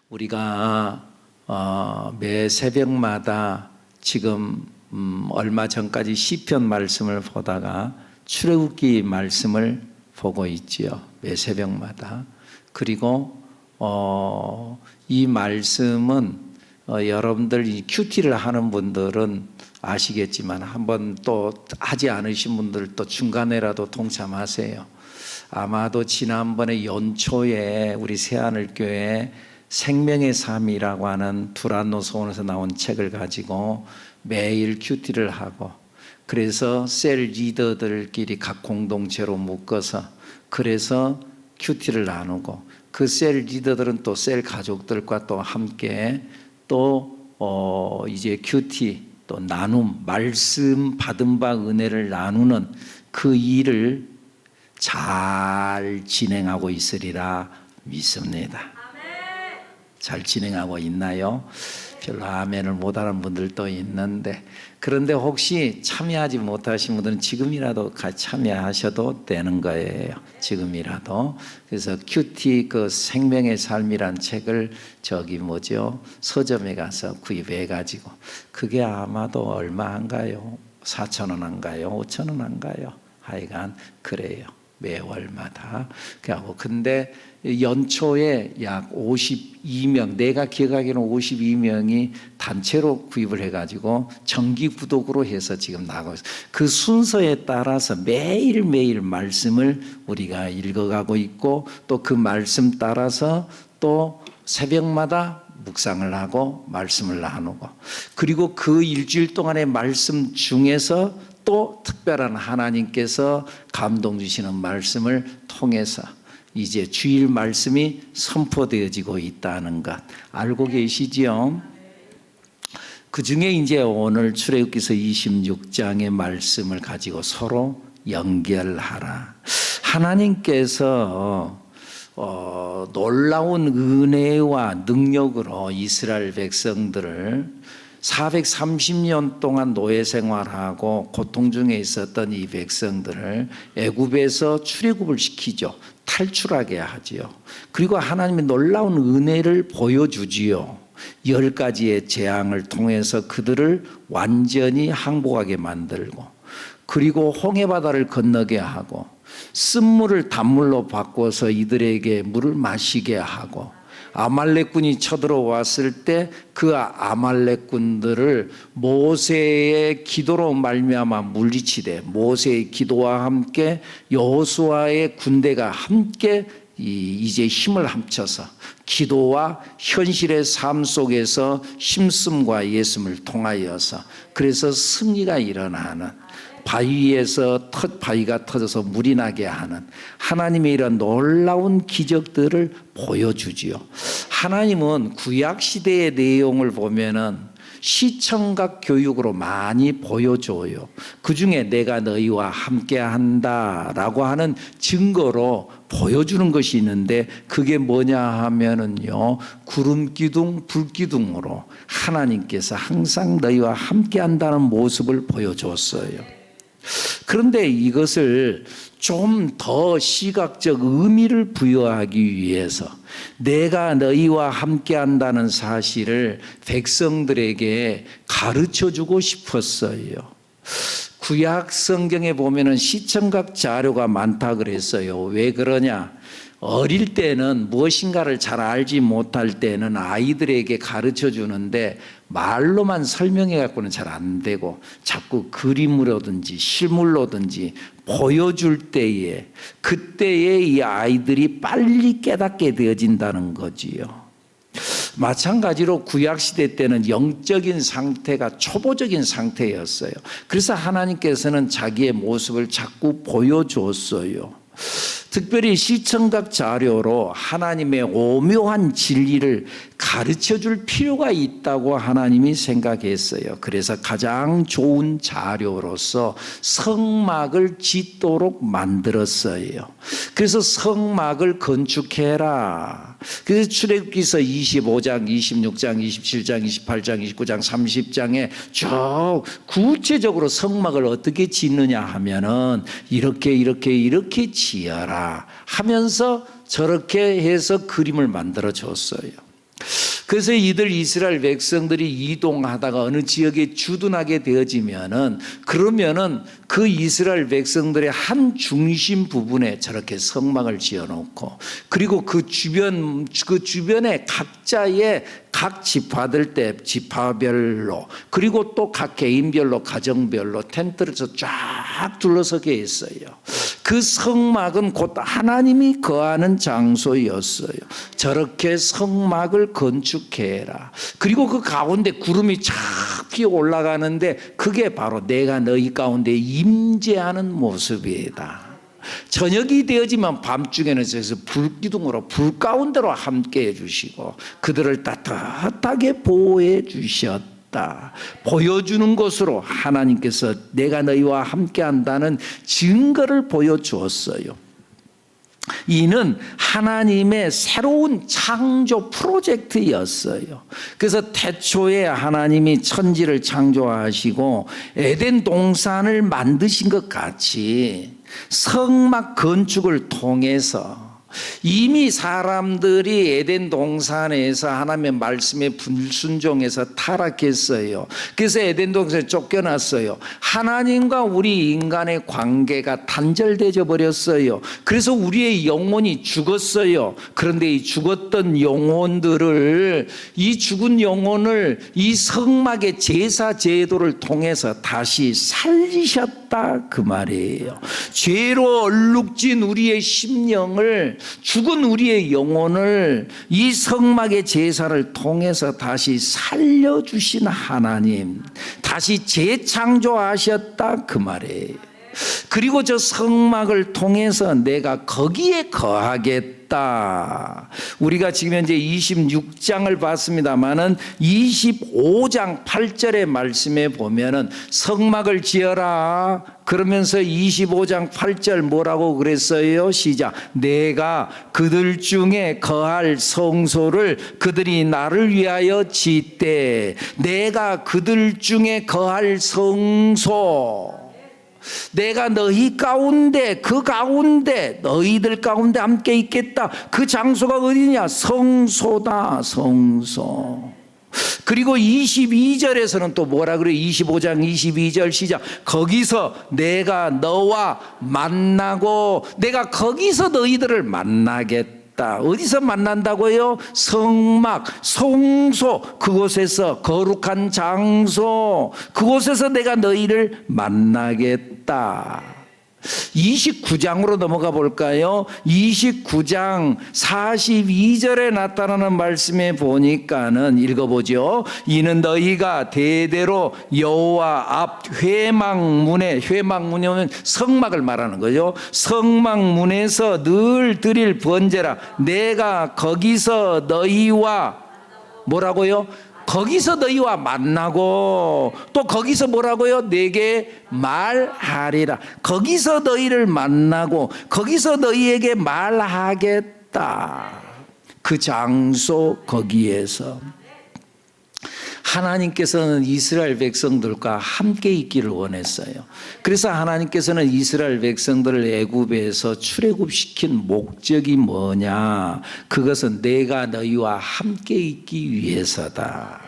우리가 매 새벽마다 지금 얼마 전까지 시편 말씀을 보다가 출애굽기 말씀을 보고 있지요. 매 새벽마다. 그리고 이 말씀은 여러분들 이 큐티를 하는 분들은 아시겠지만 한번 또 하지 않으신 분들 또 중간에라도 동참하세요. 아마도 지난번에 연초에 우리 새하늘교회 생명의 삶이라고 하는 두란노 소원에서 나온 책을 가지고 매일 큐티를 하고, 그래서 셀 리더들끼리 각 공동체로 묶어서 그래서 큐티를 나누고, 그 셀 리더들은 또 셀 가족들과 또 함께 또 이제 큐티 또 나눔, 말씀 받은 바 은혜를 나누는 그 일을 잘 진행하고 있으리라 믿습니다. 잘 진행하고 있나요? 별로 아멘을 못하는 분들도 있는데, 그런데 혹시 참여하지 못하신 분들은 지금이라도 같이 참여하셔도 되는 거예요. 지금이라도. 그래서 큐티 그 생명의 삶이란 책을 서점에 가서 구입해 가지고, 그게 아마도 얼마 한가요? 4,000원 한가요? 5,000원 한가요? 하여간 그래요. 매월마다. 근데 연초에 약 52명, 내가 기억하기로는 52명이 단체로 구입을 해가지고 정기 구독으로 해서 지금 나가고 있어요. 그 순서에 따라서 매일매일 말씀을 우리가 읽어가고 있고, 또 그 말씀 따라서 또 새벽마다 묵상을 하고 말씀을 나누고, 그리고 그 일주일 동안의 말씀 중에서 또 특별한 하나님께서 감동 주시는 말씀을 통해서 이제 주일 말씀이 선포되어지고 있다는 것 알고 계시지요? 그 중에 이제 오늘 출애굽기서 26장의 말씀을 가지고 서로 연결하라. 하나님께서 놀라운 은혜와 능력으로 이스라엘 백성들을 430년 동안 노예 생활하고 고통 중에 있었던 이 백성들을 애굽에서 출애굽을 시키죠. 탈출하게 하지요. 그리고 하나님의 놀라운 은혜를 보여주지요. 10가지의 재앙을 통해서 그들을 완전히 항복하게 만들고, 그리고 홍해바다를 건너게 하고, 쓴물을 단물로 바꿔서 이들에게 물을 마시게 하고, 아말렉군이 쳐들어왔을 때 그 아말렉군들을 모세의 기도로 말미암아 물리치되, 모세의 기도와 함께 여호수아의 군대가 함께 이제 힘을 합쳐서 기도와 현실의 삶 속에서 힘씀과 예수를 통하여서 그래서 승리가 일어나는, 바위에서 바위가 터져서 물이 나게 하는 하나님의 이런 놀라운 기적들을 보여주지요. 하나님은 구약시대의 내용을 보면은 시청각 교육으로 많이 보여줘요. 그 중에 내가 너희와 함께 한다라고 하는 증거로 보여주는 것이 있는데, 그게 뭐냐 하면은요, 구름기둥, 불기둥으로 하나님께서 항상 너희와 함께 한다는 모습을 보여줬어요. 그런데 이것을 좀 더 시각적 의미를 부여하기 위해서 내가 너희와 함께 한다는 사실을 백성들에게 가르쳐 주고 싶었어요. 구약 성경에 보면은 시청각 자료가 많다 그랬어요. 왜 그러냐? 어릴 때는 무엇인가를 잘 알지 못할 때는 아이들에게 가르쳐 주는데 말로만 설명해 갖고는 잘 안 되고, 자꾸 그림으로든지 실물로든지 보여줄 때에, 그때에 이 아이들이 빨리 깨닫게 되어진다는 거지요. 마찬가지로 구약시대 때는 영적인 상태가 초보적인 상태였어요. 그래서 하나님께서는 자기의 모습을 자꾸 보여줬어요. 특별히 시청각 자료로 하나님의 오묘한 진리를 가르쳐 줄 필요가 있다고 하나님이 생각했어요. 그래서 가장 좋은 자료로서 성막을 짓도록 만들었어요. 그래서 성막을 건축해라. 그래서 출애굽기서 25장, 26장, 27장, 28장, 29장, 30장에 쭉 구체적으로 성막을 어떻게 짓느냐 하면은 이렇게 지어라 하면서 저렇게 해서 그림을 만들어 줬어요. 그래서 이들 이스라엘 백성들이 이동하다가 어느 지역에 주둔하게 되어지면은 그러면은 그 이스라엘 백성들의 한 중심 부분에 저렇게 성막을 지어놓고 그리고 그 주변에 각자의 각 지파들 때 지파별로 그리고 또 각 개인별로 가정별로 텐트를 쫙 둘러서게 했어요. 그 성막은 곧 하나님이 거하는 장소였어요. 저렇게 성막을 건축해라. 그리고 그 가운데 구름이 쫙 피어 올라가는데 그게 바로 내가 너희 가운데 임재하는 모습이다. 저녁이 되어지면 밤중에는 저기서 불기둥으로 불 가운데로 함께 해주시고 그들을 따뜻하게 보호해 주셨다. 보여주는 것으로 하나님께서 내가 너희와 함께 한다는 증거를 보여주었어요. 이는 하나님의 새로운 창조 프로젝트였어요. 그래서 태초에 하나님이 천지를 창조하시고 에덴 동산을 만드신 것 같이 성막 건축을 통해서 이미 사람들이 에덴 동산에서 하나님의 말씀에 불순종해서 타락했어요. 그래서 에덴 동산에 쫓겨났어요. 하나님과 우리 인간의 관계가 단절되어 버렸어요. 그래서 우리의 영혼이 죽었어요. 그런데 이 죽었던 영혼들을 이 죽은 영혼을 이 성막의 제사 제도를 통해서 다시 살리셨다 그 말이에요. 죄로 얼룩진 우리의 심령을 죽은 우리의 영혼을 이 성막의 제사를 통해서 다시 살려주신 하나님, 다시 재창조하셨다 그 말이에요. 그리고 저 성막을 통해서 내가 거기에 거하겠다. 우리가 지금 현재 26장을 봤습니다마는 25장 8절의 말씀에 보면은 성막을 지어라. 그러면서 25장 8절 뭐라고 그랬어요? 시작. 내가 그들 중에 거할 성소를 그들이 나를 위하여 짓되 내가 그들 중에 거할 성소 내가 너희 가운데 그 가운데 너희들 가운데 함께 있겠다. 그 장소가 어디냐? 성소다. 성소. 그리고 22절에서는 또 뭐라 그래요? 25장 22절 시작. 거기서 내가 너와 만나고 내가 거기서 너희들을 만나겠다. 어디서 만난다고요? 성막, 성소, 그곳에서 거룩한 장소, 그곳에서 내가 너희를 만나겠다. 29장으로 넘어가 볼까요? 29장 42절에 나타나는 말씀에 보니까는 읽어보죠. 이는 너희가 대대로 여호와 앞 회막문에, 회막문이 오면 성막을 말하는 거죠. 성막문에서 늘 드릴 번제라. 내가 거기서 너희와 뭐라고요? 거기서 너희와 만나고 또 거기서 뭐라고요? 내게 말하리라. 거기서 너희를 만나고 거기서 너희에게 말하겠다. 그 장소 거기에서 하나님께서는 이스라엘 백성들과 함께 있기를 원했어요. 그래서 하나님께서는 이스라엘 백성들을 애굽에서 출애굽시킨 목적이 뭐냐? 그것은 내가 너희와 함께 있기 위해서다.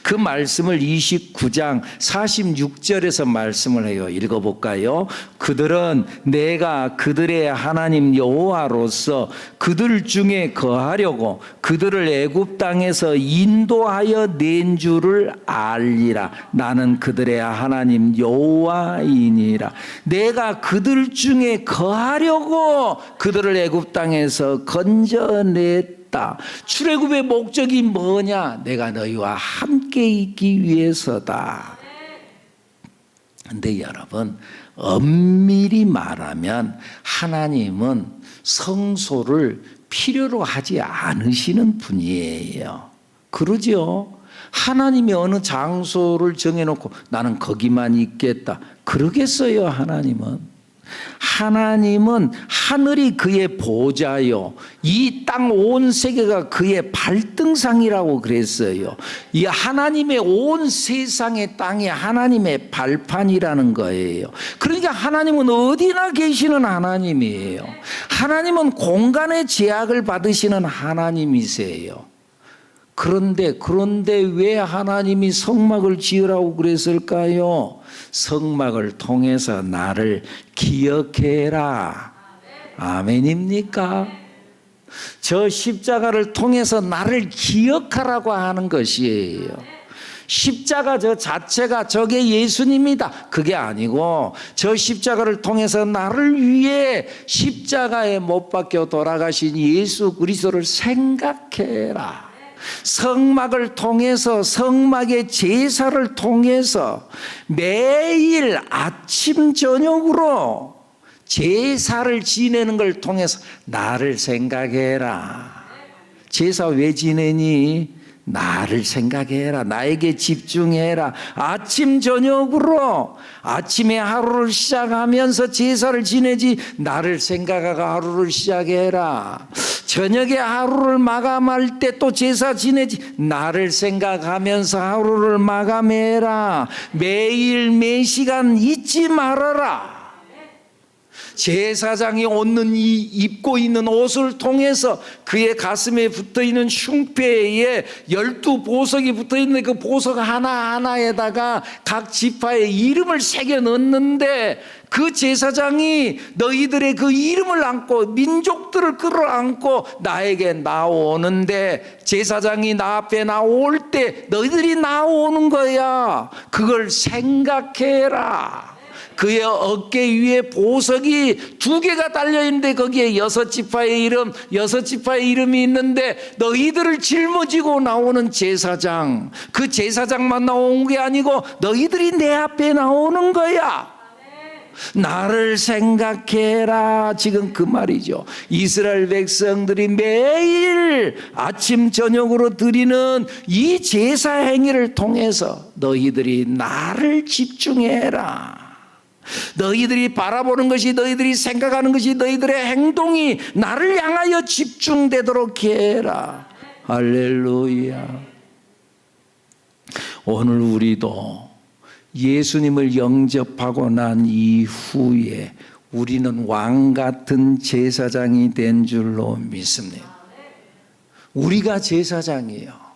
그 말씀을 29장 46절에서 말씀을 해요. 읽어볼까요? 그들은 내가 그들의 하나님 여호와로서 그들 중에 거하려고 그들을 애굽 땅에서 인도하여 낸 줄을 알리라. 나는 그들의 하나님 여호와이니라. 내가 그들 중에 거하려고 그들을 애굽 땅에서 건져냈다. 출애굽의 목적이 뭐냐? 내가 너희와 함께 있기 위해서다. 근데 여러분, 엄밀히 말하면 하나님은 성소를 필요로 하지 않으시는 분이에요. 그러죠? 하나님이 어느 장소를 정해놓고 나는 거기만 있겠다. 그러겠어요, 하나님은? 하나님은 하늘이 그의 보좌요, 이 땅 온 세계가 그의 발등상이라고 그랬어요. 이 하나님의 온 세상의 땅이 하나님의 발판이라는 거예요. 그러니까 하나님은 어디나 계시는 하나님이에요. 하나님은 공간의 제약을 받으시는 하나님이세요. 그런데 왜 하나님이 성막을 지으라고 그랬을까요? 성막을 통해서 나를 기억해라. 아멘입니까? 저 십자가를 통해서 나를 기억하라고 하는 것이에요. 십자가 저 자체가 저게 예수님이다, 그게 아니고 저 십자가를 통해서 나를 위해 십자가에 못 박혀 돌아가신 예수 그리스도를 생각해라. 성막을 통해서, 성막의 제사를 통해서 매일 아침 저녁으로 제사를 지내는 걸 통해서 나를 생각해라. 제사 왜 지내니? 나를 생각해라. 나에게 집중해라. 아침 저녁으로 아침에 하루를 시작하면서 제사를 지내지 나를 생각하고 하루를 시작해라. 저녁에 하루를 마감할 때 또 제사 지내지 나를 생각하면서 하루를 마감해라. 매일 매 시간 잊지 말아라. 제사장이 입고 있는 옷을 통해서 그의 가슴에 붙어있는 흉패에 12보석이 붙어있는 그 보석 하나하나에다가 각 지파의 이름을 새겨 넣는데 그 제사장이 너희들의 그 이름을 안고 민족들을 끌어안고 나에게 나오는데 제사장이 나 앞에 나올 때 너희들이 나오는 거야. 그걸 생각해라. 그의 어깨 위에 보석이 2개가 달려있는데 거기에 6지파의 이름이 있는데 너희들을 짊어지고 나오는 제사장, 그 제사장만 나온 게 아니고 너희들이 내 앞에 나오는 거야. 나를 생각해라. 지금 그 말이죠. 이스라엘 백성들이 매일 아침 저녁으로 드리는 이 제사 행위를 통해서 너희들이 나를 집중해라. 너희들이 바라보는 것이, 너희들이 생각하는 것이, 너희들의 행동이 나를 향하여 집중되도록 해라. 할렐루야. 오늘 우리도 예수님을 영접하고 난 이후에 우리는 왕 같은 제사장이 된 줄로 믿습니다. 우리가 제사장이에요.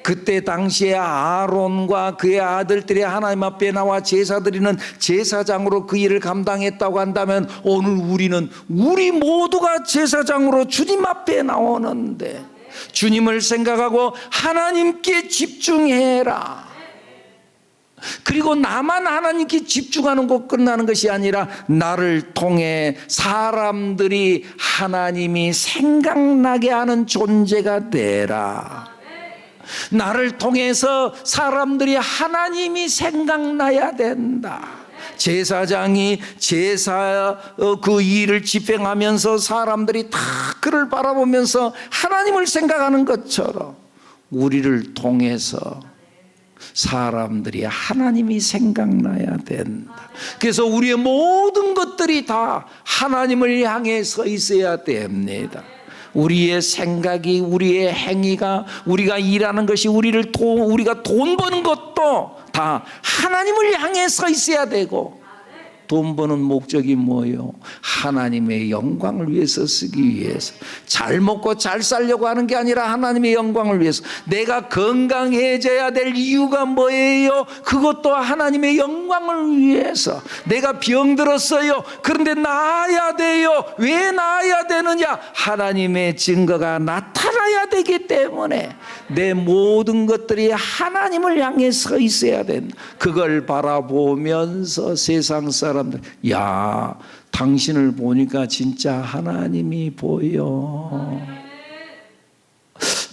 그때 당시에 아론과 그의 아들들이 하나님 앞에 나와 제사 드리는 제사장으로 그 일을 감당했다고 한다면 오늘 우리 모두가 제사장으로 주님 앞에 나오는데 주님을 생각하고 하나님께 집중해라. 그리고 나만 하나님께 집중하는 것 끝나는 것이 아니라 나를 통해 사람들이 하나님이 생각나게 하는 존재가 되라. 나를 통해서 사람들이 하나님이 생각나야 된다. 제사장이 제사 그 일을 집행하면서 사람들이 다 그를 바라보면서 하나님을 생각하는 것처럼 우리를 통해서 사람들이 하나님이 생각나야 된다. 그래서 우리의 모든 것들이 다 하나님을 향해 서 있어야 됩니다. 우리의 생각이, 우리의 행위가, 우리가 일하는 것이, 우리가 돈 버는 것도 다 하나님을 향해 서 있어야 되고, 돈 버는 목적이 뭐예요? 하나님의 영광을 위해서 쓰기 위해서. 잘 먹고 잘 살려고 하는 게 아니라 하나님의 영광을 위해서. 내가 건강해져야 될 이유가 뭐예요? 그것도 하나님의 영광을 위해서. 내가 병들었어요. 그런데 나아야 돼요. 왜 나아야 되느냐? 하나님의 증거가 나타나야 되기 때문에 내 모든 것들이 하나님을 향해 서 있어야 된다. 그걸 바라보면서 세상 사람들, 야, 당신을 보니까 진짜 하나님이 보여.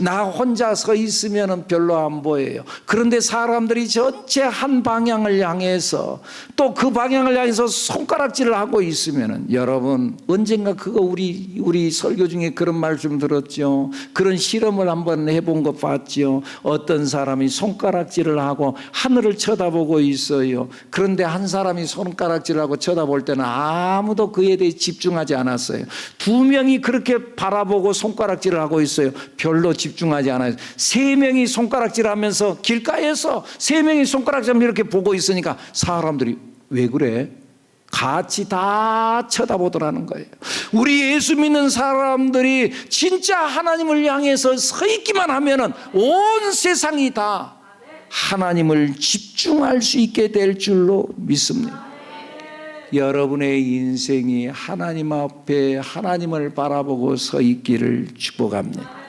나 혼자 서 있으면 별로 안 보여요. 그런데 사람들이 전체 한 방향을 향해서 또 그 방향을 향해서 손가락질을 하고 있으면, 여러분 언젠가 그거 우리 설교 중에 그런 말 좀 들었죠. 그런 실험을 한번 해본 거 봤죠. 어떤 사람이 손가락질을 하고 하늘을 쳐다보고 있어요. 그런데 한 사람이 손가락질을 하고 쳐다볼 때는 아무도 그에 대해 집중하지 않았어요. 2명이 그렇게 바라보고 손가락질을 하고 있어요. 별로 집중하지 않아요. 3명이 손가락질하면서 길가에서 3명이 손가락질하면서 이렇게 보고 있으니까 사람들이 왜 그래? 같이 다 쳐다보더라는 거예요. 우리 예수 믿는 사람들이 진짜 하나님을 향해서 서 있기만 하면은 온 세상이 다 하나님을 집중할 수 있게 될 줄로 믿습니다. 여러분의 인생이 하나님 앞에 하나님을 바라보고 서 있기를 축복합니다.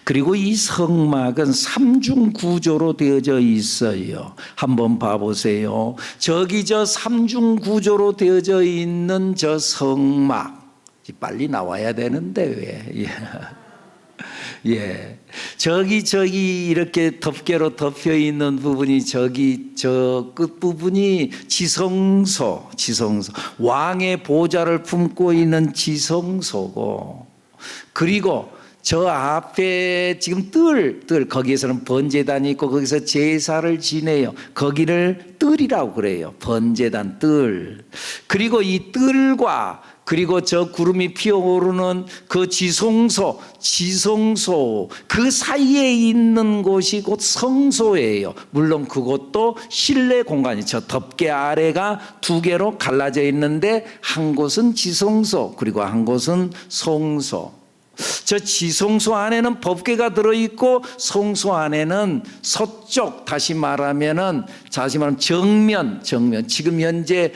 그리고 이 성막은 삼중 구조로 되어져 있어요. 한번 봐보세요. 저기 저 삼중 구조로 되어져 있는 저 성막, 빨리 나와야 되는데 왜? 예. 저기 이렇게 덮개로 덮여 있는 부분이 저기 저 끝부분이 지성소. 왕의 보좌를 품고 있는 지성소고, 그리고 저 앞에 지금 뜰 거기에서는 번제단이 있고 거기서 제사를 지내요. 거기를 뜰이라고 그래요. 번제단 뜰. 그리고 이 뜰과 그리고 저 구름이 피어오르는 그 지성소 그 사이에 있는 곳이 곧 성소예요. 물론 그것도 실내 공간이 저 덮개 아래가 두 개로 갈라져 있는데 한 곳은 지성소 그리고 한 곳은 성소. 저 지성소 안에는 법궤가 들어있고 성소 안에는 서쪽, 다시 말하면 정면 지금 현재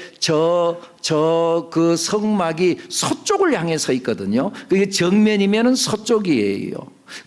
그 성막이 서쪽을 향해 서 있거든요. 그게 정면이면 서쪽이에요.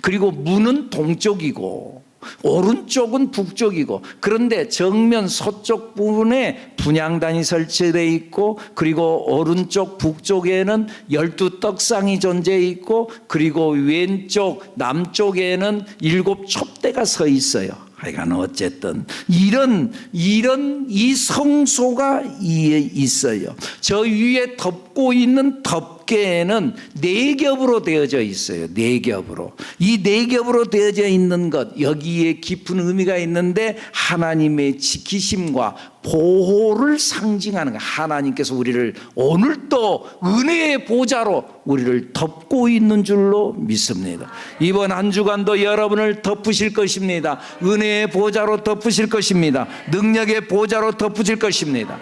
그리고 문은 동쪽이고 오른쪽은 북쪽이고, 그런데 정면 서쪽 부분에 분향단이 설치되어 있고, 그리고 오른쪽 북쪽에는 12떡상이 존재해 있고, 그리고 왼쪽 남쪽에는 7 촛대가 서 있어요. 하여간 어쨌든 이런 이 성소가 있어요. 저 위에 덮고 있는 덮개에는 4겹으로 되어져 있어요. 4겹으로. 이 4겹으로 되어져 있는 것, 여기에 깊은 의미가 있는데 하나님의 지키심과 보호를 상징하는 거예요. 하나님께서 우리를 오늘도 은혜의 보좌로 우리를 덮고 있는 줄로 믿습니다. 이번 한 주간도 여러분을 덮으실 것입니다. 은혜의 보좌로 덮으실 것입니다. 능력의 보좌로 덮으실 것입니다.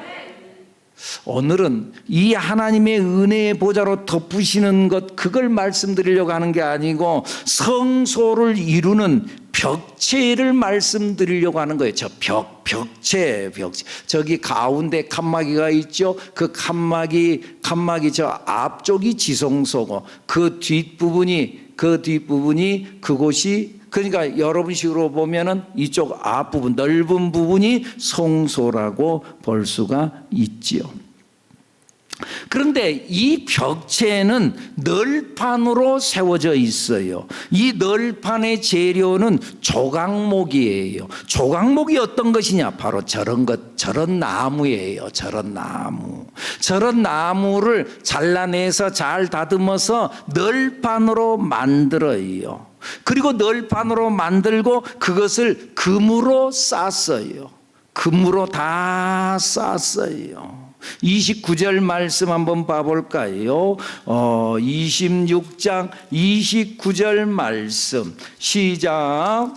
오늘은 이 하나님의 은혜의 보좌로 덮으시는 것, 그걸 말씀드리려고 하는 게 아니고 성소를 이루는 벽체를 말씀드리려고 하는 거예요. 저 벽체. 저기 가운데 칸막이가 있죠. 그 칸막이 저 앞쪽이 지성소고 그 뒷부분이 그곳이, 그러니까 여러분식으로 보면은 이쪽 앞부분, 넓은 부분이 성소라고 볼 수가 있지요. 그런데 이 벽체는 널판으로 세워져 있어요. 이 널판의 재료는 조각목이에요. 조각목이 어떤 것이냐? 바로 저런 나무예요. 저런 나무를 잘라내서 잘 다듬어서 널판으로 만들어요. 그리고 널판으로 만들고 그것을 금으로 쌌어요. 금으로 다 쌌어요. 29절 말씀 한번 봐볼까요? 26장 29절 말씀 시작.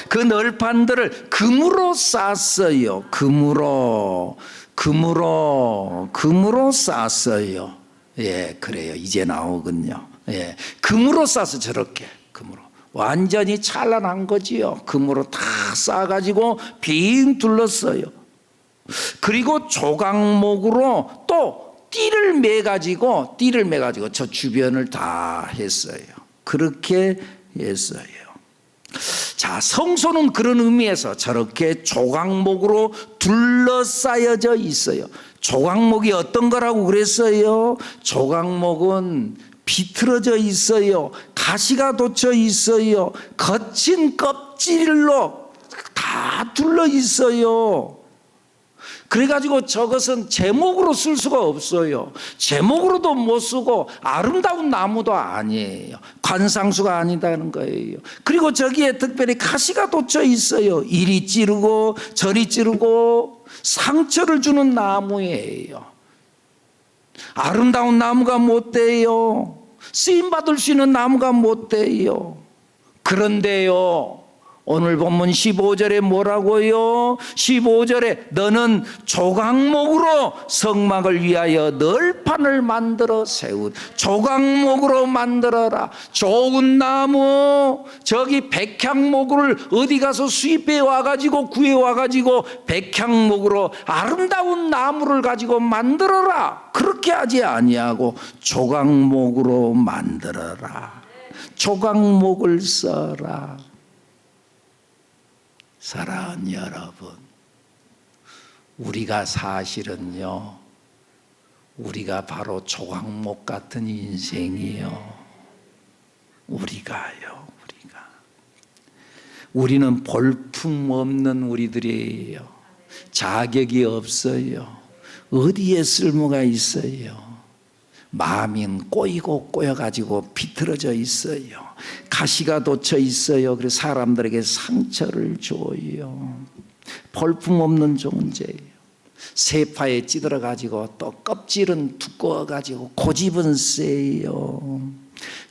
그 널판들을 금으로 쌌어요. 금으로 쌌어요. 예, 그래요. 이제 나오군요. 예, 금으로 싸서 저렇게 금으로 완전히 찬란한 거지요. 금으로 다 싸가지고 빙 둘렀어요. 그리고 조각목으로 또 띠를 매가지고 저 주변을 다 했어요. 그렇게 했어요. 자, 성소는 그런 의미에서 저렇게 조각목으로 둘러싸여져 있어요. 조각목이 어떤 거라고 그랬어요? 조각목은 비틀어져 있어요. 가시가 돋쳐 있어요. 거친 껍질로 다 둘러 있어요. 그래가지고 저것은 제목으로 쓸 수가 없어요. 제목으로도 못 쓰고 아름다운 나무도 아니에요. 관상수가 아니다는 거예요. 그리고 저기에 특별히 가시가 돋쳐 있어요. 이리 찌르고 저리 찌르고 상처를 주는 나무예요. 아름다운 나무가 못 돼요. 쓰임받을 수 있는 나무가 못 돼요. 그런데요, 오늘 본문 15절에 뭐라고요? 15절에 너는 조각목으로 성막을 위하여 널판을 만들어 세우. 조각목으로 만들어라. 좋은 나무, 저기 백향목을 어디 가서 수입해 와가지고 구해 와가지고 백향목으로 아름다운 나무를 가지고 만들어라. 그렇게 하지 아니하고 조각목으로 만들어라. 조각목을 써라. 사랑하는 여러분, 우리가 사실은요, 우리가 바로 조각목 같은 인생이요. 우리가요. 우리는 볼품 없는 우리들이에요. 자격이 없어요. 어디에 쓸모가 있어요? 마음은 꼬이고 꼬여가지고 비틀어져 있어요. 가시가 돋쳐 있어요. 그래서 사람들에게 상처를 줘요. 볼품없는 존재예요. 세파에 찌들어가지고 또 껍질은 두꺼워가지고 고집은 세요.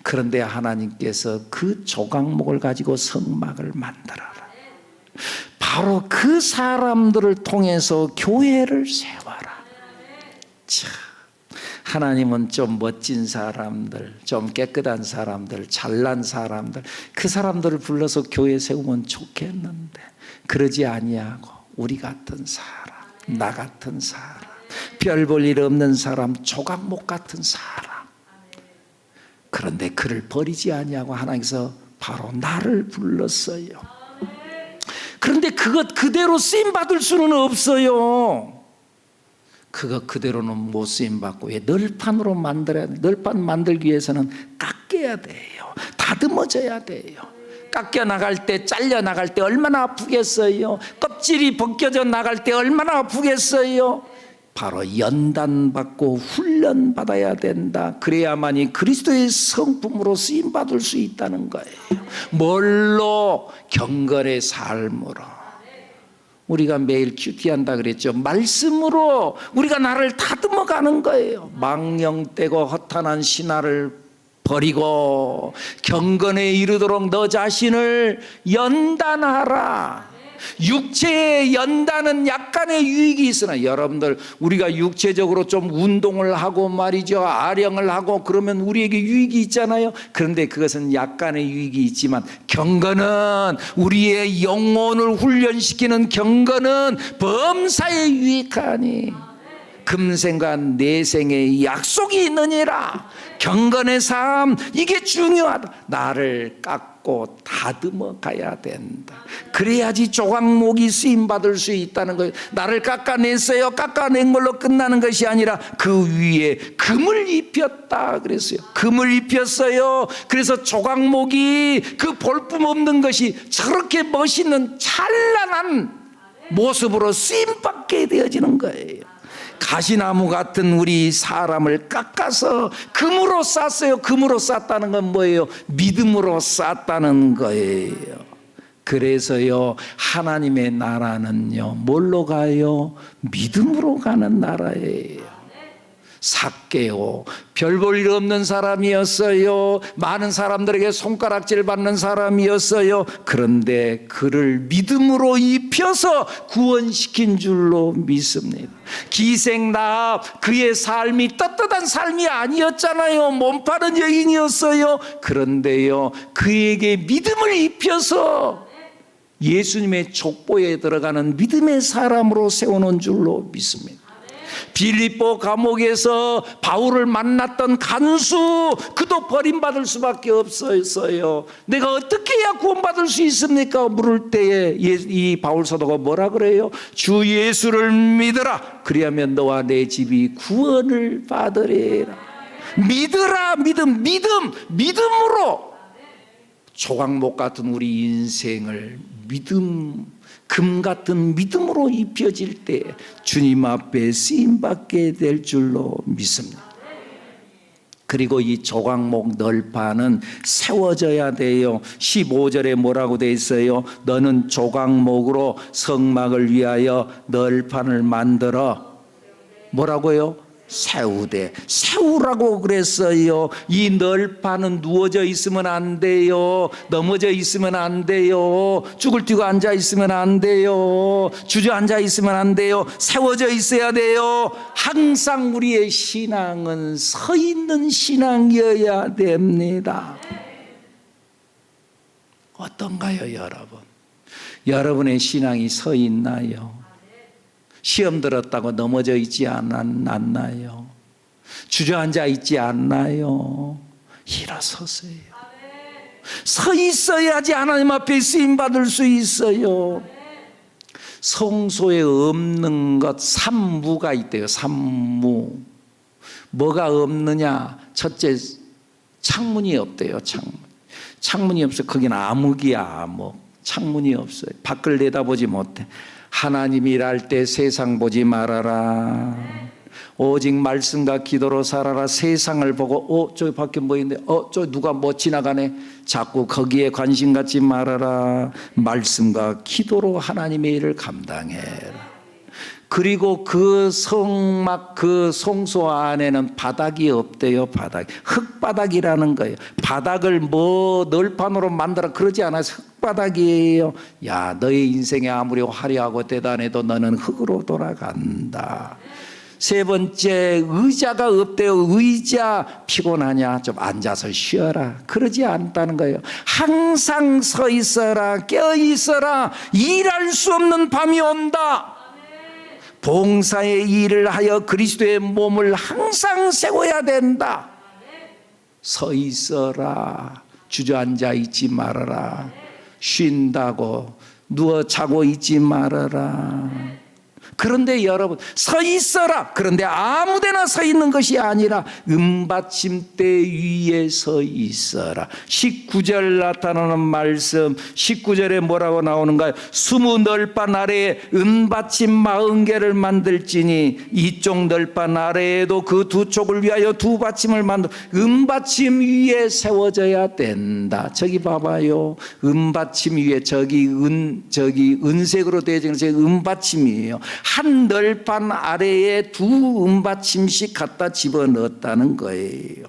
그런데 하나님께서 그 조각목을 가지고 성막을 만들어라. 바로 그 사람들을 통해서 교회를 세워라. 참. 하나님은 좀 멋진 사람들, 좀 깨끗한 사람들, 잘난 사람들, 그 사람들을 불러서 교회 세우면 좋겠는데 그러지 아니하고 우리 같은 사람, 나 같은 사람, 별 볼 일 없는 사람, 조각목 같은 사람. 그런데 그를 버리지 아니하고 하나님께서 바로 나를 불렀어요. 그런데 그것 그대로 쓰임 받을 수는 없어요. 그거 그대로는 못 쓰임 받고 왜 널판으로 만들어야 돼? 널판 만들기 위해서는 깎여야 돼요. 다듬어져야 돼요. 깎여 나갈 때, 잘려 나갈 때 얼마나 아프겠어요? 껍질이 벗겨져 나갈 때 얼마나 아프겠어요? 바로 연단받고 훈련받아야 된다. 그래야만이 그리스도의 성품으로 쓰임받을 수 있다는 거예요. 뭘로? 경건의 삶으로. 우리가 매일 큐티한다 그랬죠. 말씀으로 우리가 나를 다듬어 가는 거예요. 망령되고 허탄한 신화를 버리고 경건에 이르도록 너 자신을 연단하라. 육체의 연단은 약간의 유익이 있으나 여러분들 우리가 육체적으로 좀 운동을 하고 말이죠, 아령을 하고 그러면 우리에게 유익이 있잖아요. 그런데 그것은 약간의 유익이 있지만 경건은 우리의 영혼을 훈련시키는 경건은 범사에 유익하니 금생과 내생의 약속이 있느니라. 경건의 삶, 이게 중요하다. 나를 깎고 다듬어 가야 된다. 그래야지 조각목이 쓰임받을 수 있다는 거예요. 나를 깎아냈어요. 깎아낸 걸로 끝나는 것이 아니라 그 위에 금을 입혔다 그랬어요. 금을 입혔어요. 그래서 조각목이 그 볼품없는 것이 저렇게 멋있는 찬란한 모습으로 쓰임받게 되어지는 거예요. 가시나무 같은 우리 사람을 깎아서 금으로 쌌어요. 금으로 쌌다는 건 뭐예요? 믿음으로 쌌다는 거예요. 그래서요, 하나님의 나라는요, 뭘로 가요? 믿음으로 가는 나라예요. 삭개오, 별 볼 일 없는 사람이었어요. 많은 사람들에게 손가락질 받는 사람이었어요. 그런데 그를 믿음으로 입혀서 구원시킨 줄로 믿습니다. 기생나합, 그의 삶이 떳떳한 삶이 아니었잖아요. 몸파는 여인이었어요. 그런데요, 그에게 믿음을 입혀서 예수님의 족보에 들어가는 믿음의 사람으로 세우는 줄로 믿습니다. 빌립보 감옥에서 바울을 만났던 간수, 그도 버림받을 수밖에 없었어요. 내가 어떻게 해야 구원받을 수 있습니까? 물을 때에 이 바울 사도가 뭐라 그래요? 주 예수를 믿으라. 그리하면 너와 내 집이 구원을 받으리라. 믿으라. 믿음으로 조각목 같은 우리 인생을 금 같은 믿음으로 입혀질 때 주님 앞에 쓰임받게 될 줄로 믿습니다. 그리고 이 조각목 널판은 세워져야 돼요. 15절에 뭐라고 돼 있어요? 너는 조각목으로 성막을 위하여 널판을 만들어 뭐라고요? 세우라고 그랬어요. 이 널판은 누워져 있으면 안 돼요. 넘어져 있으면 안 돼요. 쭈글 뛰고 앉아 있으면 안 돼요. 주저앉아 있으면 안 돼요. 세워져 있어야 돼요. 항상 우리의 신앙은 서 있는 신앙이어야 됩니다. 어떤가요, 여러분? 여러분의 신앙이 서 있나요? 시험 들었다고 넘어져 있지 않나요? 주저앉아 있지 않나요? 일어서세요. 서 있어야지 하나님 앞에 쓰임 받을 수 있어요. 성소에 없는 것 삼무가 있대요. 삼무. 뭐가 없느냐? 첫째, 창문이 없대요. 창문이 없어. 거기는 암흑이야, 암흑. 창문이 없어요. 밖을 내다보지 못해. 하나님이 일할 때 세상 보지 말아라. 오직 말씀과 기도로 살아라. 세상을 보고 저기 밖에 뭐 있는데 저 누가 뭐 지나가네. 자꾸 거기에 관심 갖지 말아라. 말씀과 기도로 하나님의 일을 감당해라. 그리고 그 성막 그 성소 안에는 바닥이 없대요. 바닥. 흙바닥이라는 거예요. 바닥을 뭐 널판으로 만들어 그러지 않아요. 흙바닥이에요. 야, 너의 인생이 아무리 화려하고 대단해도 너는 흙으로 돌아간다. 세 번째, 의자가 없대요. 의자. 피곤하냐? 좀 앉아서 쉬어라. 그러지 않다는 거예요. 항상 서 있어라. 깨어 있어라. 일할 수 없는 밤이 온다. 봉사의 일을 하여 그리스도의 몸을 항상 세워야 된다. 서 있어라. 주저앉아 있지 말아라. 쉰다고 누워 자고 있지 말아라. 그런데 여러분, 서 있어라. 그런데 아무데나 서 있는 것이 아니라 은받침대 위에 서 있어라. 19절 나타나는 말씀, 19절에 뭐라고 나오는가요? 20 널판 아래에 은받침 40개를 만들지니 이쪽 널판 아래에도 그 두 쪽을 위하여 두 받침을 만들. 은받침 위에 세워져야 된다. 저기 봐봐요. 은받침 위에 저기 은색으로 되어 있는 것이 은받침이에요. 한 널판 아래에 두 은받침씩 갖다 집어넣었다는 거예요.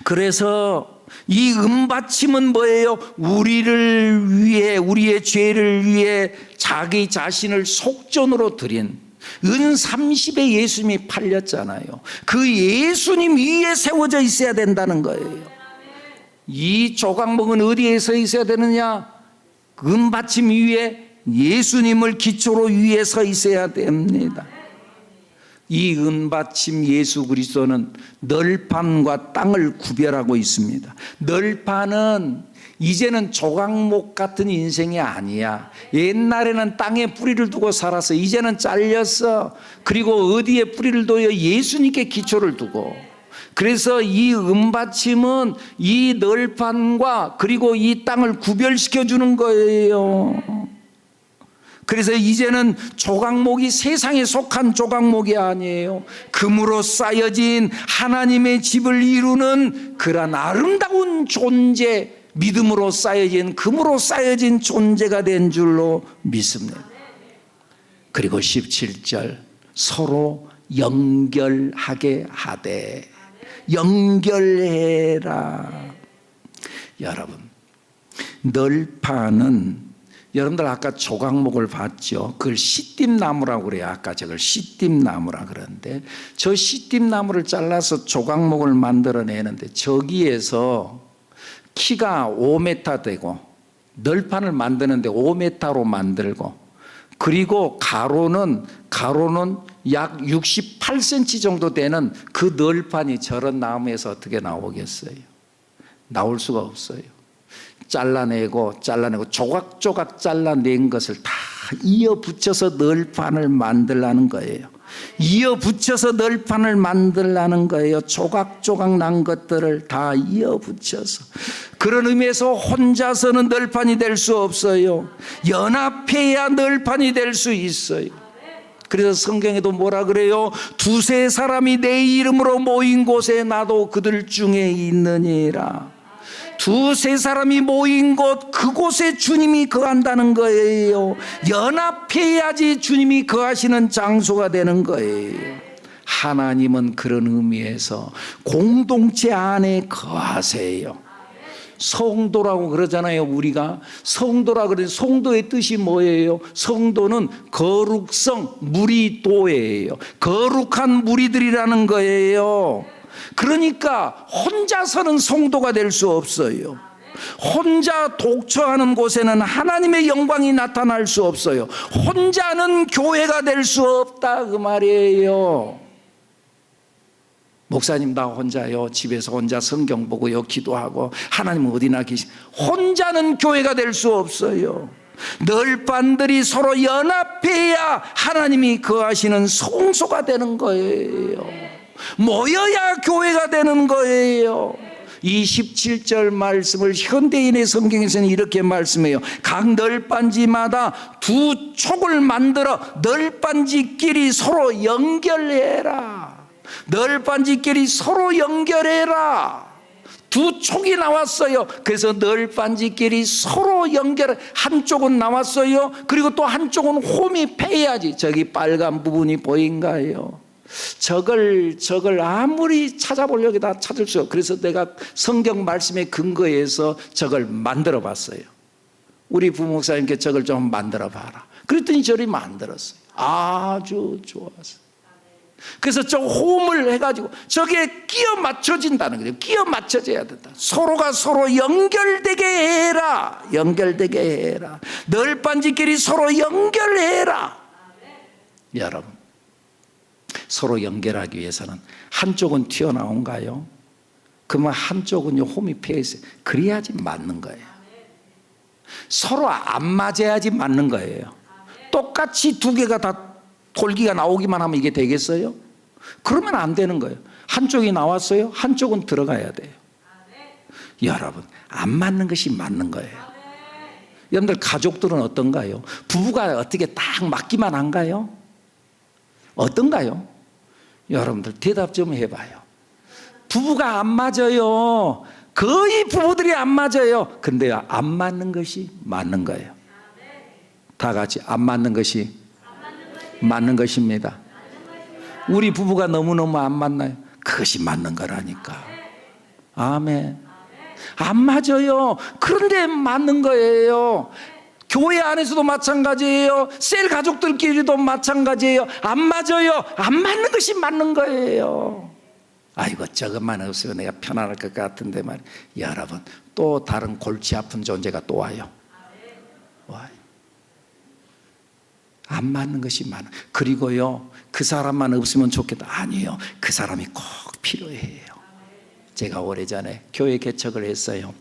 그래서 이 은받침은 뭐예요? 우리를 위해, 우리의 죄를 위해 자기 자신을 속전으로 드린 은 30에 예수님이 팔렸잖아요. 그 예수님 위에 세워져 있어야 된다는 거예요. 이 조각목은 어디에 서 있어야 되느냐? 은받침 위에 예수님을 기초로 위에 서 있어야 됩니다. 이 은받침 예수 그리스도는 널판과 땅을 구별하고 있습니다. 널판은 이제는 조각목 같은 인생이 아니야. 옛날에는 땅에 뿌리를 두고 살았어. 이제는 잘렸어. 그리고 어디에 뿌리를 둬요? 예수님께 기초를 두고. 그래서 이 은받침은 이 널판과 그리고 이 땅을 구별시켜 주는 거예요. 그래서 이제는 조각목이 세상에 속한 조각목이 아니에요. 금으로 쌓여진 하나님의 집을 이루는 그런 아름다운 존재, 믿음으로 쌓여진, 금으로 쌓여진 존재가 된 줄로 믿습니다. 그리고 17절, 서로 연결하게 하되. 연결해라. 여러분, 널판은 여러분들 아까 조각목을 봤죠? 그걸 시띠나무라고 그래요. 아까 저걸 시띠나무라 그러는데 저 시띠나무를 잘라서 조각목을 만들어내는데 저기에서 키가 5m 되고 널판을 만드는데 5m로 만들고 그리고 가로는 약 68cm 정도 되는 그 널판이 저런 나무에서 어떻게 나오겠어요? 나올 수가 없어요. 잘라내고 조각조각 잘라낸 것을 다 이어 붙여서 널판을 만들라는 거예요. 이어 붙여서 널판을 만들라는 거예요. 조각조각 난 것들을 다 이어 붙여서. 그런 의미에서 혼자서는 널판이 될 수 없어요. 연합해야 널판이 될 수 있어요. 그래서 성경에도 뭐라 그래요? 두세 사람이 내 이름으로 모인 곳에 나도 그들 중에 있느니라. 두세 사람이 모인 곳, 그곳에 주님이 거한다는 거예요. 연합해야지 주님이 거하시는 장소가 되는 거예요. 하나님은 그런 의미에서 공동체 안에 거하세요. 성도라고 그러잖아요. 우리가 성도라 그래서 성도의 뜻이 뭐예요? 성도는 거룩성 무리도예요. 거룩한 무리들이라는 거예요. 그러니까 혼자서는 성도가 될 수 없어요. 혼자 독처하는 곳에는 하나님의 영광이 나타날 수 없어요. 혼자는 교회가 될 수 없다 그 말이에요. 목사님 나 혼자요 집에서 혼자 성경 보고요 기도하고 하나님은 어디나 계시 혼자는 교회가 될 수 없어요. 널빤들이 서로 연합해야 하나님이 거하시는 성소가 되는 거예요. 모여야 교회가 되는 거예요. 27절 말씀을 현대인의 성경에서는 이렇게 말씀해요. 각 널빤지마다 두 촉을 만들어 널빤지끼리 서로 연결해라. 널빤지끼리 서로 연결해라. 두 촉이 나왔어요. 그래서 널빤지끼리 서로 연결, 한쪽은 나왔어요. 그리고 또 한쪽은 홈이 패야지. 저기 빨간 부분이 보인가요? 저걸 아무리 찾아보려고 다 찾을 수 없어요. 그래서 내가 성경 말씀에 근거해서 저걸 만들어 봤어요. 우리 부목사님께 저걸 좀 만들어 봐라. 그랬더니 저리 만들었어요. 아주 좋았어요. 그래서 저 홈을 해가지고 저게 끼어 맞춰진다는 거죠. 끼어 맞춰져야 된다. 서로가 서로 연결되게 해라. 연결되게 해라. 널빤지끼리 서로 연결해라. 여러분, 서로 연결하기 위해서는 한쪽은 튀어나온가요? 그러면 한쪽은요 홈이 패있어요. 그래야지 맞는 거예요. 서로 안 맞아야지 맞는 거예요. 똑같이 두 개가 다 돌기가 나오기만 하면 이게 되겠어요? 그러면 안 되는 거예요. 한쪽이 나왔어요. 한쪽은 들어가야 돼요. 여러분, 안 맞는 것이 맞는 거예요. 여러분들 가족들은 어떤가요? 부부가 어떻게 딱 맞기만 한가요? 어떤가요? 여러분들 대답 좀 해봐요. 부부가 안 맞아요. 거의 부부들이 안 맞아요. 근데 안 맞는 것이 맞는 거예요. 다 같이 안 맞는 것이 맞는 것입니다. 우리 부부가 너무너무 안 맞나요? 그것이 맞는 거라니까. 아멘. 안 맞아요. 그런데 맞는 거예요. 교회 안에서도 마찬가지예요. 셀 가족들끼리도 마찬가지예요. 안 맞아요. 안 맞는 것이 맞는 거예요. 아이고 저것만 없으면 내가 편안할 것 같은데 말이에요. 여러분, 또 다른 골치 아픈 존재가 또 와요. 와요. 안 맞는 것이 많아. 그리고요, 그 사람만 없으면 좋겠다. 아니에요. 그 사람이 꼭 필요해요. 제가 오래전에 교회 개척을 했어요.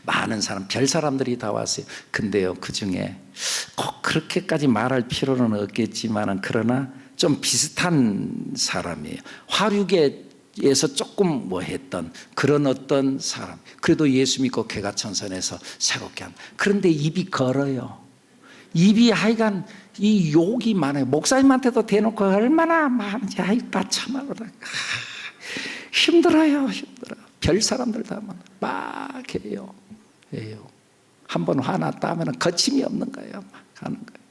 많은 사람, 별 사람들이 다 왔어요. 근데요, 그 중에 꼭 그렇게까지 말할 필요는 없겠지만, 그러나 좀 비슷한 사람이에요. 화류계에서 조금 뭐 했던 그런 어떤 사람. 그래도 예수 믿고 개가천선에서 새롭게 한. 그런데 입이 걸어요. 입이 하여간 이 욕이 많아요. 목사님한테도 대놓고 얼마나 많은지 아이고 참아라. 힘들어요. 별 사람들 다 막 해요. 한번 화났다 하면 거침이 없는 거예요. 막 하는 거예요.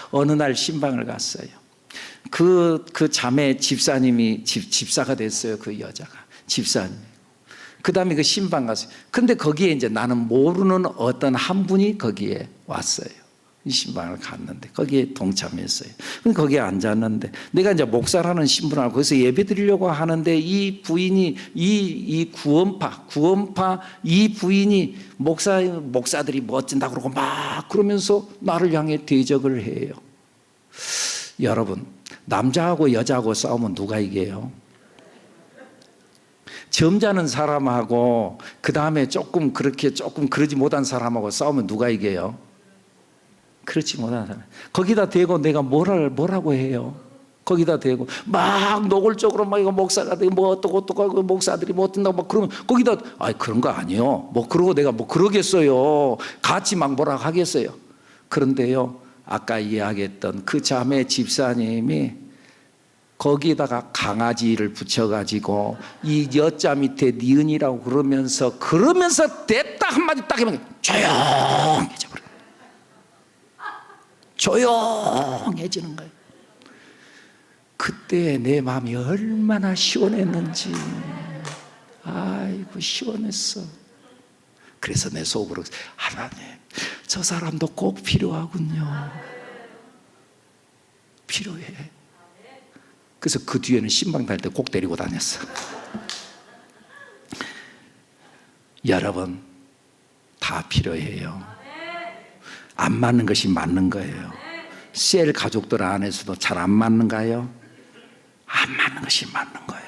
어느 날 신방을 갔어요. 그 자매 집사님이 집사가 됐어요. 그 여자가 집사님. 그 다음에 그 신방 갔어요. 근데 거기에 이제 나는 모르는 어떤 한 분이 거기에 왔어요. 이 신방을 갔는데 거기에 동참했어요. 근데 거기에 앉았는데 내가 이제 목사라는 신분을 알고 거기서 예배 드리려고 하는데 이 부인이 이 구원파 이 부인이 목사들이 뭐 어쩐다 그러고 막 그러면서 나를 향해 대적을 해요. 여러분, 남자하고 여자하고 싸우면 누가 이겨요? 점잖은 사람하고 그 다음에 조금 그러지 못한 사람하고 싸우면 누가 이겨요? 그렇지 못한 사람. 거기다 대고 내가 뭐라고 해요? 거기다 대고 막 노골적으로 막 이거 목사가 되고 뭐 어떡하고 목사들이 뭐 어떤다고 막 그러면 거기다 그런 거 아니요. 뭐 그러고 내가 뭐 그러겠어요. 같이 막 뭐라고 하겠어요. 그런데요, 아까 이야기했던 그 자매 집사님이 거기에다가 강아지를 붙여가지고 이 여자 밑에 니은이라고 그러면서 됐다 한마디 딱 하면 조용해져 버려요. 조용해지는 거예요. 그때 내 마음이 얼마나 시원했는지. 아이고 시원했어. 그래서 내 속으로 하나님, 저 사람도 꼭 필요하군요. 필요해. 그래서 그 뒤에는 신방 다닐 때 꼭 데리고 다녔어. 여러분 다 필요해요. 안 맞는 것이 맞는 거예요. 셀 가족들 안에서도 잘 안 맞는가요? 안 맞는 것이 맞는 거예요.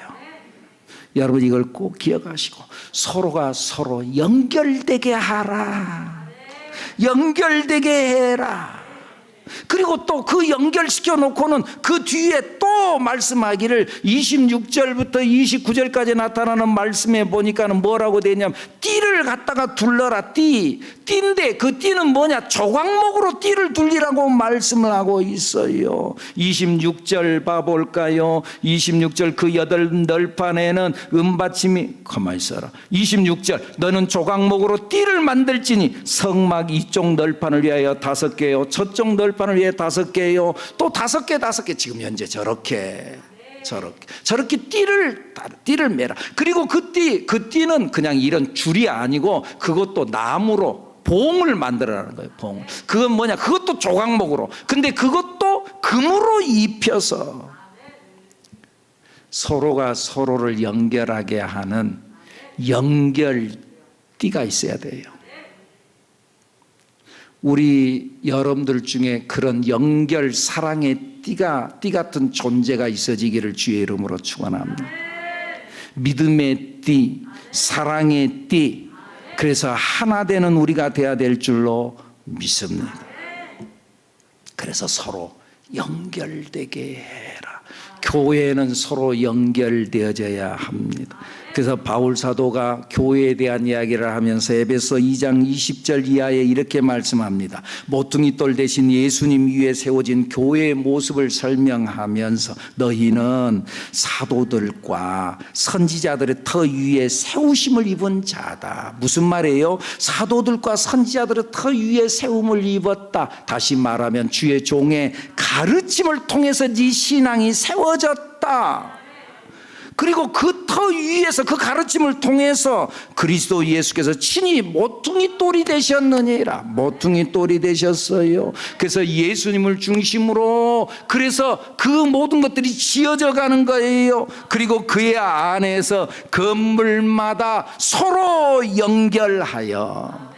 여러분 이걸 꼭 기억하시고 서로가 서로 연결되게 하라. 연결되게 해라. 그리고 또 그 연결시켜 놓고는 그 뒤에 또 말씀하기를 26절부터 29절까지 나타나는 말씀에 보니까는 뭐라고 되냐면 띠를 갖다가 둘러라. 띠인데 그 띠는 뭐냐? 조각목으로 띠를 둘리라고 말씀을 하고 있어요. 26절 봐볼까요? 26절 그 8널판에는 은받침이 가만히 있어라. 26절 너는 조각목으로 띠를 만들지니 성막 이쪽 널판을 위하여 5개요 저쪽 널판을 위해 5개요 또 5개 지금 현재 저렇게 띠를 매라. 그리고 그 띠는 그냥 이런 줄이 아니고 그것도 나무로 봉을 만들어라는 거예요. 봉. 그건 뭐냐? 그것도 조각목으로. 근데 그것도 금으로 입혀서 서로가 서로를 연결하게 하는 연결띠가 있어야 돼요. 우리 여러분들 중에 그런 연결 사랑의 띠 같은 존재가 있어지기를 주의 이름으로 축원합니다. 믿음의 띠, 사랑의 띠. 그래서 하나 되는 우리가 돼야 될 줄로 믿습니다. 그래서 서로 연결되게 해라. 교회는 서로 연결되어져야 합니다. 그래서 바울 사도가 교회에 대한 이야기를 하면서 에베소 2장 20절 이하에 이렇게 말씀합니다. 모퉁이 돌 대신 예수님 위에 세워진 교회의 모습을 설명하면서 너희는 사도들과 선지자들의 터 위에 세우심을 입은 자다. 무슨 말이에요? 사도들과 선지자들의 터 위에 세움을 입었다. 다시 말하면 주의 종의 가르침을 통해서 네 신앙이 세워졌다. 그리고 그 터 위에서 그 가르침을 통해서 그리스도 예수께서 친히 모퉁이 돌이 되셨느니라. 모퉁이 돌이 되셨어요. 그래서 예수님을 중심으로 그래서 그 모든 것들이 지어져 가는 거예요. 그리고 그의 안에서 건물마다 서로 연결하여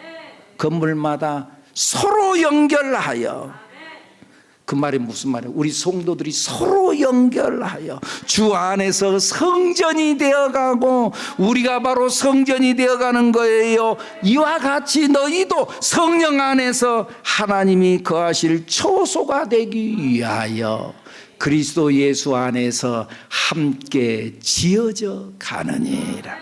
그 말이 무슨 말이에요? 우리 성도들이 서로 연결하여 주 안에서 성전이 되어가고 우리가 바로 성전이 되어가는 거예요. 이와 같이 너희도 성령 안에서 하나님이 거하실 초소가 되기 위하여 그리스도 예수 안에서 함께 지어져 가느니라.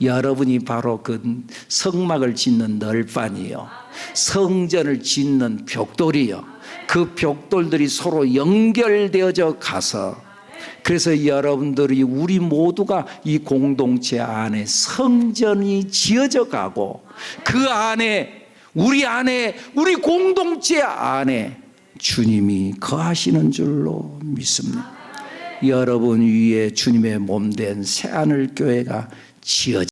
여러분이 바로 그 성막을 짓는 널판이요, 성전을 짓는 벽돌이요, 그 벽돌들이 서로 연결되어져 가서 그래서 여러분들이 우리 모두가 이 공동체 안에 성전이 지어져 가고 그 안에 우리 공동체 안에 주님이 거하시는 줄로 믿습니다. 여러분 위에 주님의 몸된 새하늘교회가 지어져